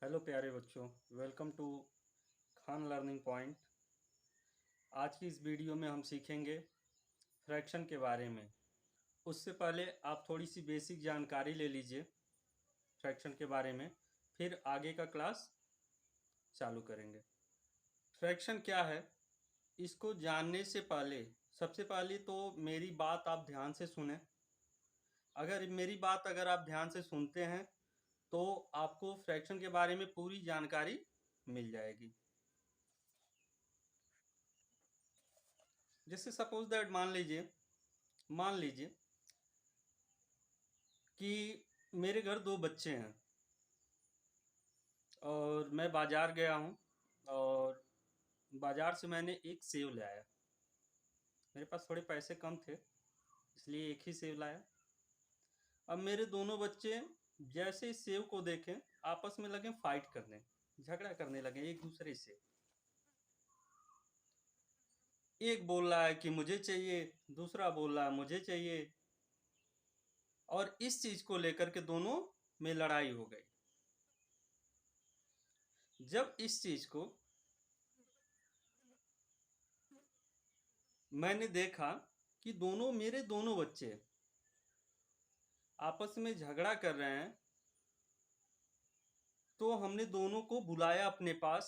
Hello प्यारे बच्चों, welcome to Khan learning point. आज की इस वीडियो में हम सीखेंगे फ्रैक्शन के बारे में। उससे पहले आप थोड़ी सी बेसिक जानकारी ले लीजिए फ्रैक्शन के बारे में, फिर आगे का क्लास चालू करेंगे। फ्रैक्शन क्या है, इसको जानने से पहले सबसे पहले तो मेरी बात आप ध्यान से सुने। अगर आप ध्यान से सुनते हैं तो आपको फ्रैक्शन के बारे में पूरी जानकारी मिल जाएगी। जैसे सपोज दैट मान लीजिए कि मेरे घर दो बच्चे हैं और मैं बाजार गया हूँ और बाजार से मैंने एक सेव लाया। मेरे पास थोड़े पैसे कम थे इसलिए एक ही सेव लाया। अब मेरे दोनों बच्चे जैसे इस सेव को देखें आपस में लगे फाइट करने, झगड़ा करने लगे एक दूसरे से। एक बोल रहा है कि मुझे चाहिए, दूसरा बोल रहा है मुझे चाहिए, और इस चीज को लेकर के दोनों में लड़ाई हो गई। जब इस चीज को मैंने देखा कि मेरे दोनों बच्चे आपस में झगड़ा कर रहे हैं, तो हमने दोनों को बुलाया अपने पास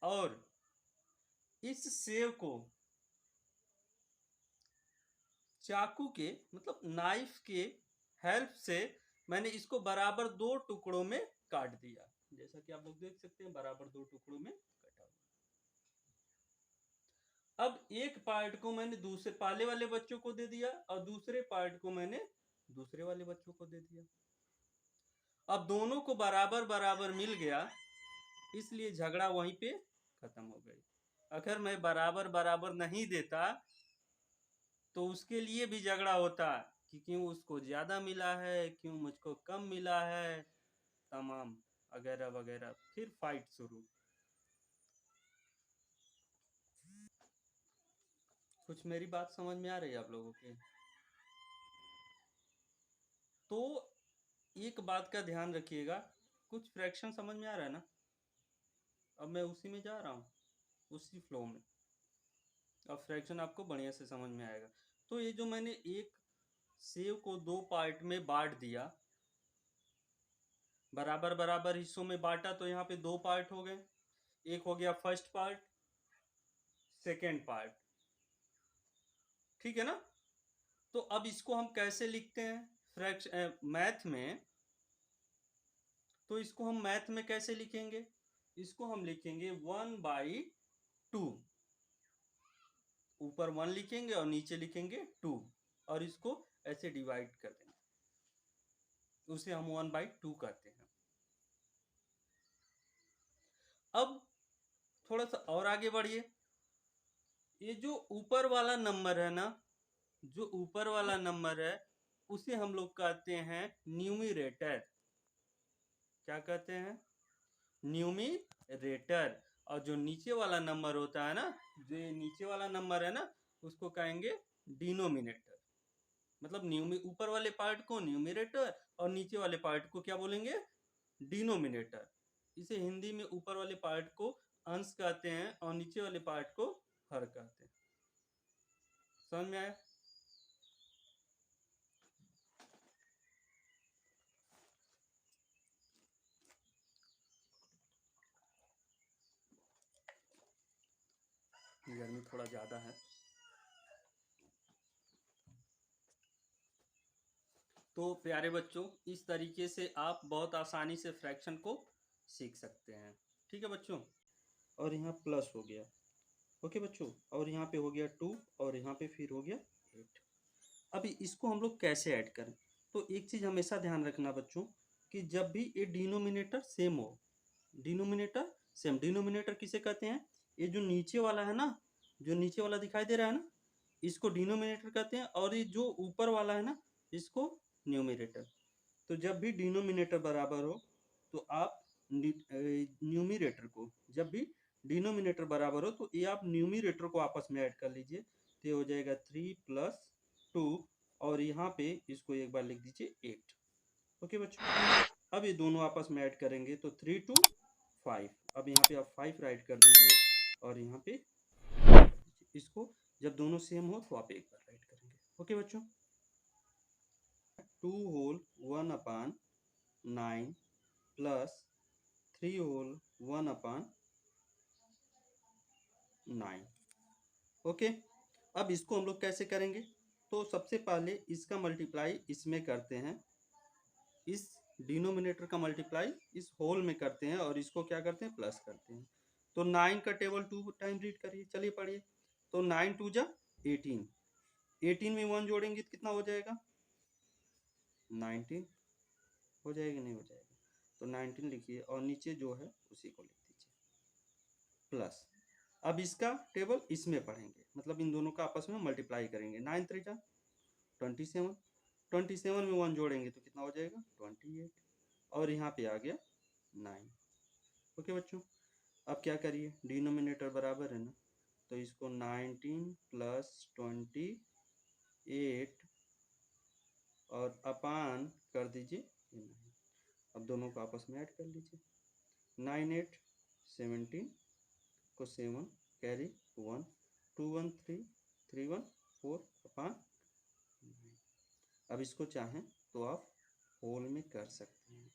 और इस सेव को चाकू के मतलब नाइफ के हेल्प से मैंने इसको बराबर दो टुकड़ों में काट दिया। जैसा कि आप लोग देख सकते हैं, बराबर दो टुकड़ों में कटा हुआ। अब एक पार्ट को मैंने दूसरे पहले वाले बच्चों को दे दिया और दूसरे पार्ट को मैंने दूसरे वाले बच्चों को दे दिया। अब दोनों को बराबर बराबर मिल गया, इसलिए झगड़ा वहीं पे खत्म हो गई। अगर मैं बराबर बराबर नहीं देता तो उसके लिए भी झगड़ा होता कि क्यों उसको ज्यादा मिला है, क्यों मुझको कम मिला है, तमाम वगैरह वगैरह, फिर फाइट शुरू। कुछ मेरी बात समझ में आ रही है आप लोगों के? तो एक बात का ध्यान रखिएगा, कुछ फ्रैक्शन समझ में आ रहा है ना? अब मैं उसी में जा रहा हूँ, उसी फ्लो में। अब फ्रैक्शन आपको बढ़िया से समझ में आएगा। तो ये जो मैंने एक सेव को दो पार्ट में बांट दिया, बराबर बराबर हिस्सों में बांटा, तो यहाँ पे दो पार्ट हो गए। एक हो गया फर्स्ट पार्ट, सेकेंड पार्ट, ठीक है ना? तो अब इसको हम कैसे लिखते हैं मैथ में? तो इसको हम मैथ में कैसे लिखेंगे? इसको हम लिखेंगे 1/2। ऊपर 1 लिखेंगे और नीचे लिखेंगे 2, और इसको ऐसे डिवाइड कर देंगे, उसे हम 1/2 कहते हैं। अब थोड़ा सा और आगे बढ़िए। ये जो ऊपर वाला नंबर है ना, जो ऊपर वाला नंबर है उसे हम लोग कहते हैं न्यूमिरेटर। क्या कहते हैं? न्यूमिरेटर। और जो नीचे वाला नंबर होता है ना, जो ये नीचे वाला नंबर है ना, उसको कहेंगे डिनोमिनेटर। मतलब ऊपर वाले पार्ट को न्यूमिरेटर और नीचे वाले पार्ट को क्या बोलेंगे? डिनोमिनेटर। इसे हिंदी में ऊपर वाले पार्ट को अंश कहते हैं और नीचे वाले पार्ट को हर कहते हैं। समझ में आया? गर्मी थोड़ा ज्यादा है। तो प्यारे बच्चों, इस तरीके से आप बहुत आसानी से फ्रैक्शन को सीख सकते हैं। ठीक है बच्चों? और यहाँ प्लस हो गया, ओके बच्चों, और यहाँ पे हो गया 2 और यहाँ पे फिर हो गया 8। अभी इसको हम लोग कैसे ऐड करें? तो एक चीज हमेशा ध्यान रखना बच्चों, कि जब भी ये डिनोमिनेटर सेम हो, डिनोमिनेटर सेम, डिनोमिनेटर किसे कहते हैं? ये जो नीचे वाला है ना, जो नीचे वाला दिखाई दे रहा है ना, इसको डिनोमिनेटर कहते हैं, और ये जो ऊपर वाला है ना, इसको न्यूमिनेटर। तो जब भी डिनोमिनेटर बराबर हो तो आप न्यूमिनेटर को, जब भी डिनोमिनेटर बराबर हो तो ये आप न्यूमिनेटर को आपस में ऐड कर लीजिए, तो ये हो जाएगा 3 + 2, और यहाँ पे इसको एक बार लिख दीजिए 8। ओके बच्चों, अब ये दोनों आपस में ऐड करेंगे तो 3 2 5। अब यहाँ पे आप 5 राइट कर दीजिए और यहाँ पे इसको जब दोनों सेम हो तो आप एक बार राइट करेंगे। ओके बच्चों, 2 होल 1 अपान 9 प्लस 3 होल 1 अपान 9। ओके, अब इसको हम लोग कैसे करेंगे? तो सबसे पहले इसका मल्टीप्लाई इसमें करते हैं, इस डिनोमिनेटर का मल्टीप्लाई इस होल में करते हैं और इसको क्या करते हैं, प्लस करते हैं। तो 9 का टेबल 2 टाइम रीड करिए, चलिए पढ़िए। तो 9 2 जा 18, 18 में 1 जोड़ेंगे तो कितना हो जाएगा, 19 हो जाएगा, नहीं हो जाएगा? तो 19 लिखिए और नीचे जो है उसी को लिख दीजिए प्लस। अब इसका टेबल इसमें पढ़ेंगे, मतलब इन दोनों का आपस में मल्टीप्लाई करेंगे। 9 3 जा 27, 27 में 1 जोड़ेंगे तो कितना हो जाएगा, 28 और यहाँ पे आ गया 9। ओके बच्चों, अब क्या करिए, डिनोमिनेटर बराबर है ना, तो इसको 19 प्लस 28 और अपान कर दीजिए 9। अब दोनों को आपस में ऐड कर लीजिए, 9 8 17 को 7 कैरी 1 2 1 3 3 1 4 अपान 9। अब इसको चाहें तो आप होल में कर सकते हैं।